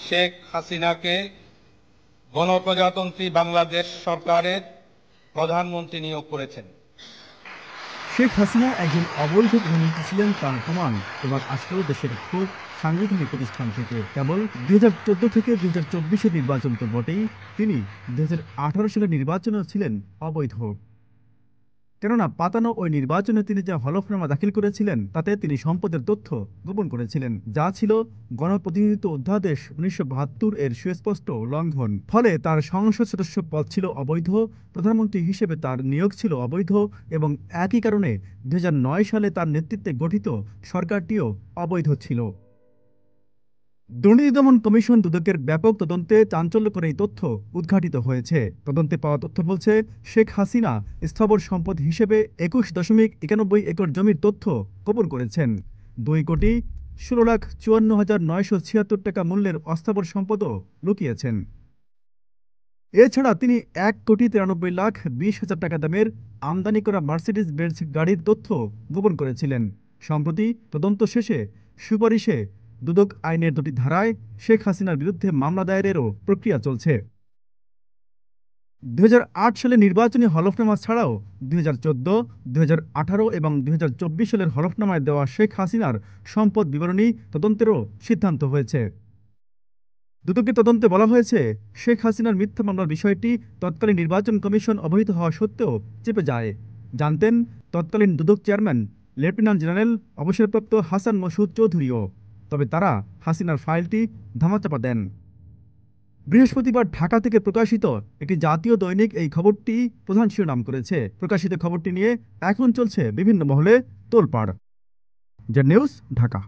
শেখ হাসিনাকে গণপ্রজাতন্ত্রী বাংলাদেশ সরকারের প্রধানমন্ত্রী নিয়োগ করেছেন। শেখ হাসিনা একজন অবৈধ প্রধানমন্ত্রী ছিলেন তার প্রমাণ এবার আসলো দেশের খুব সাংবিধানিক প্রতিষ্ঠান থেকে। কেবল 2014 থেকে 2024 নির্বাচন তো বটেই, তিনি 2018 সালের নির্বাচনেও ছিলেন অবৈধ। কেননা পাতানো ওই নির্বাচনে তিনি যে হলফনামা দাখিল করেছিলেন তাতে তিনি সম্পদের তথ্য গোপন করেছিলেন, যা ছিল গণপ্রতিনিধিত্ব অধ্যাদেশ 1972 এর সুস্পষ্ট লঙ্ঘন। ফলে তার সংসদ সদস্য পদ ছিল অবৈধ, প্রধানমন্ত্রী হিসেবে তার নিয়োগ ছিল অবৈধ এবং একই কারণে 2009 সালে তার নেতৃত্বে গঠিত সরকারটিও অবৈধ ছিল। দুর্নীতি দমন কমিশন দুদকের ব্যাপক তদন্তে চাঞ্চল্যকর এই তথ্য উদ্ঘাটিত হয়েছে। তদন্তে পাওয়া তথ্য বলছে, শেখ হাসিনা স্থাবর সম্পদ হিসেবে 21.91 একর জমির তথ্য গোপন করেছেন। 2,16,54,976 টাকা মূল্যের অস্থাবর সম্পদও লুকিয়েছেন। এছাড়া তিনি 1,93,20,000 টাকা দামের আমদানি করা মার্সিডিজ বেঞ্জ গাড়ির তথ্য গোপন করেছিলেন। সম্প্রতি তদন্ত শেষে সুপারিশে দুদক আইনের 2টি ধারায় শেখ হাসিনার বিরুদ্ধে মামলা দায়েরেরও প্রক্রিয়া চলছে। 2008 সালে নির্বাচনী হলফনামা ছাড়াও 2014, 2018 এবং 2024 সালের হলফনামায় দেওয়া শেখ হাসিনার সম্পদ বিবরণী তদন্তেরও সিদ্ধান্ত হয়েছে। দুদকের তদন্তে বলা হয়েছে, শেখ হাসিনার মিথ্যা মামলার বিষয়টি তৎকালীন নির্বাচন কমিশন অবহিত হওয়া সত্ত্বেও চেপে যায়। জানতেন তৎকালীন দুদক চেয়ারম্যান লেফটেন্যান্ট জেনারেল অবসরপ্রাপ্ত হাসান মাসুদ চৌধুরীও, তবে তারা হাসিনার ফাইলটি ধামাচাপা দেন। বৃহস্পতিবার ঢাকা থেকে প্রকাশিত একটি জাতীয় দৈনিক এই খবরটি প্রধান শিরোনাম করেছে। প্রকাশিত খবরটি নিয়ে এখন চলছে বিভিন্ন মহলে তোলপাড়। যা নিউজ, ঢাকা।